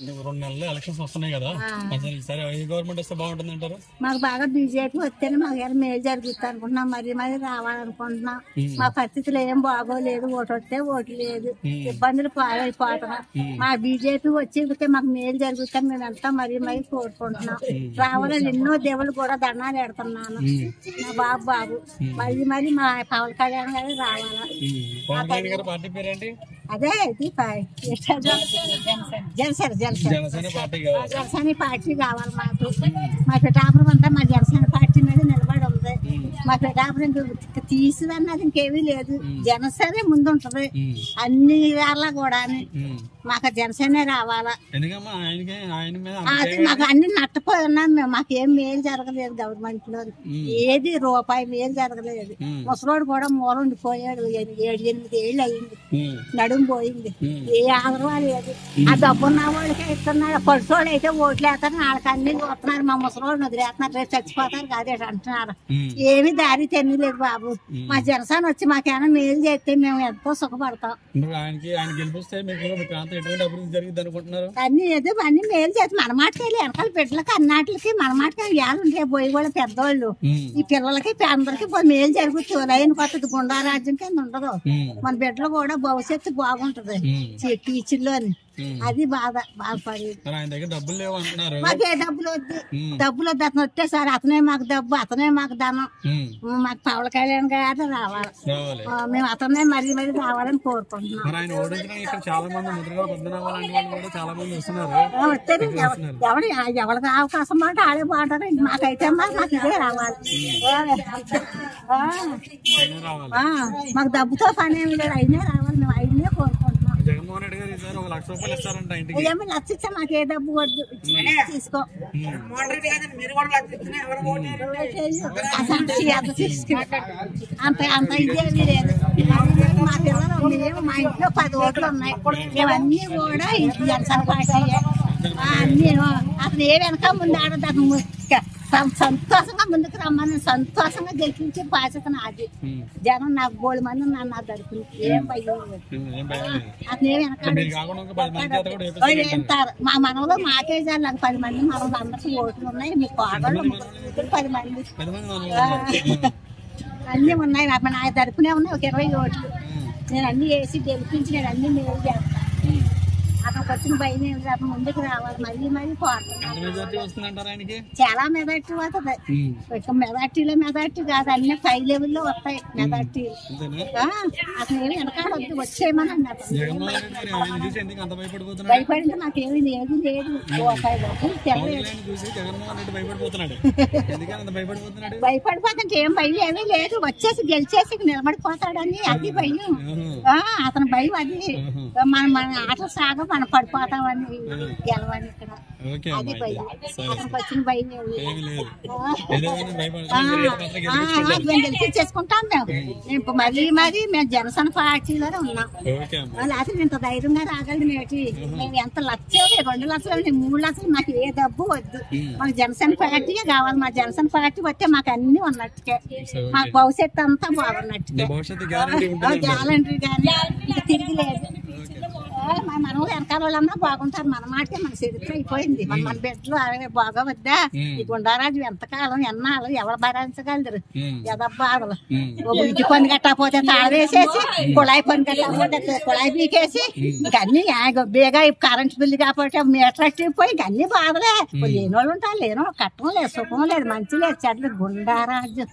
2 నెలలు ఎలక్షన్స్ వస్తున్నాయి కదా, అసలు ఈసారి ఏ గవర్నమెంట్ వస్తే బాగుంటుంది అంటారు? మాకు బాగా బీజేపీ వస్తేనే మాకు ఏమైనా మేలు జరుగుతుంది అనుకుంటున్నాం. మరి రావాలనుకుంటున్నాం. మా పరిస్థితులు ఏం బాగోలేదు. ఓటు వస్తే ఓటు లేదు, ఇబ్బందులు పాలైపోతున్నాం. మా బీజేపీ వచ్చి మాకు మేలు జరుగుతుంది మేము ఎంత మరీ కోరుకుంటున్నాం. రావాలని ఎన్నో దేవుళ్ళు కూడా దండాలు పెడుతున్నాను. మా బాబు మరి మా పవన్ కళ్యాణ్ గారు రావాలా. పార్టీ పేరేంటి? అదే ఇది జనసేన పార్టీ కావాలి మాకు. మా పిఠాపురం అంతా మా జనసేన పార్టీ మీద నిలబడి ఉంది. మా పిఠాపురం తీసిదన్నది ఇంకేమీ లేదు. జనసేనే ముందు ఉంటది అన్ని వేళ కూడా. మాకు జనసేనే రావాలా. మాకు అన్ని నట్టపోయి ఉన్నాం మేము. మాకేం మేలు జరగలేదు గవర్నమెంట్ లో. ఏది రూపాయి మేలు జరగలేదు. ముసలోడు కూడా మూల ఉండిపోయాడు. 7-8 ఏళ్ళు అయింది. నడుము పోయింది. ఏ ఆదరణ లేదు. ఆ డబ్బున్న వాళ్ళకి ఇస్తున్నాడు. పడుసోళ్ళు అయితే ఓట్లు వేస్తారు. వాళ్ళకి అన్ని చూస్తున్నారు. మా ముసలోడిని వదిలేస్తున్నారు. రేపు చచ్చిపోతారు కాదు అంటున్నారు. ఏమి దారి తెన్నలేదు బాబు. మా జనసేన వచ్చి మాకేమైనా మేలు చేస్తే మేము ఎంతో సుఖపడతాం. అన్ని మేలు చేస్తే మన మాటకెళ్ళి వెనకాల బిడ్డలకి అన్నాటికి మన మాటకి ఏళ్ళు ఉంటే పోయి కూడా పెద్దవాళ్ళు ఈ పిల్లలకి అందరికి మేలు జరుగుతుంది. లైన్ కొత్తది గుండారాజ్యం కింద ఉండదు. మన బిడ్డలు కూడా భవిష్యత్తు బాగుంటది టీచర్లోని. అది బాధపడి మాకే డబ్బులు వద్దు. డబ్బులు వద్దు. అతను వచ్చేసారి అతనే మాకు డబ్బు, అతనే మాకు ధనం. మాకు పవన్ కళ్యాణ్ గారు రావాలి. మేము అతనే మరీ రావాలని కోరుకుంటున్నాం. ఎవరికి అవకాశం అంటే ఆడే బాగుంటారు. మాకైతే మాకు ఇదే రావాలి. మాకు డబ్బుతో పని ఏమి లేదు. అయినా రావాలి. మేము అయినే కోరుకుంటున్నాం. జగన్మోహన్ రెడ్డి గారు ఈసారి 1 లక్ష రూపాయలు ఇస్తారంట ఇంటికి. ఏమి లక్ష ఇచ్చా మాకు ఏ డబ్బు వద్దు. తీసుకో అంత ఇదేమి లేదు. మా పిల్లలు మేము మా ఇంట్లో 10 ఓట్లు ఉన్నాయి. మేమన్నీ కూడా జనసేన పార్టీ అన్ని. అతను ఏ వెనక ముందు ఆడదు. అతను సంతోషంగా ముందుకు రమ్మని సంతోషంగా గెలిపించే బాధ్యత నాది. జనం నాకు 3 మంది ఉన్నారు నా తరపున. ఏం భయం లేదు. అతను ఏ వెనకాడు మా మనవలో మాకే నాకు 10 మంది మనవలు అందరికీ ఓట్లు ఉన్నాయి. మీ కోడళ్ళు 10 మంది అన్నీ ఉన్నాయి. నా తరపునే ఉన్నాయి ఒక 20 ఓట్లు. నేను అన్ని వేసి గెలిపించి నేను అన్ని మేలు చేస్తాను. అతనికి వచ్చిన భయం ఏమి అతను ముందుకు రావాలి. మరీ కోరుతున్నాను. చాలా మెజార్టీ వస్తుంది. మెజార్టీ కాదు, అన్ని 5 లెవెల్లో వస్తాయి మెజార్టీ. అతను ఏమి వెనకాడొద్దు, వచ్చేయమనండి. భయపడింది నాకేమి లేదు. భయపడిపోతుంటే ఏం భయం ఏమీ లేదు. వచ్చేసి గెలిచేసి నిలబడిపోతాడని అది భయం. అతని భయం అది. మన ఆటలు సాగ మనం పడిపోతామని గెలవని ఇక్కడ అది భయం. అతనికి వచ్చిన భయం మేము గెలిపించేసుకుంటాం. మేము మరీ మేము జనసేన పార్టీలోనే ఉన్నాం. అసలు ఇంత ధైర్యంగా రాగలదు. మేము ఎంత లక్షలు 2 లక్షలు 3 లక్షలు మాకు ఏ డబ్బు వద్దు. మాకు జనసేన పార్టీయే కావాలి. మా జనసేన పార్టీ వస్తే మాకు అన్ని ఉన్నట్టుకే. మాకు భవిష్యత్తు అంతా బాగున్నట్టుకే. గ్యారంటీ కానీ ఇంకా తిరిగిలేదు. మన మనవలు వెనకాల వాళ్ళన్నా బాగుంటారు. మన మాటకే మన చరిత్ర అయిపోయింది. మన బిడ్డలు అలాగే బాగోవద్దా. ఈ గుండారాజు ఎంతకాలం ఎన్నాళ్ళు ఎవరు భరించగలరు? ఎదబ్బాదలు ఇంటి పని కట్టకపోతే తాళవేసేసి, కుళాయి పని కట్టకపోతే కుళాయి పీకేసి, ఇంకన్నీ బేగా కరెంట్ బిల్లు కాకపోతే మీటర్ అట్టిపోయి ఇంకన్నీ బాధలే. లేని వాళ్ళు ఉంటారు. లేని వాళ్ళు కట్టం లేదు, సుఖం లేదు, మంచి లేదు, చెడ్లేదు. గుండారాజు.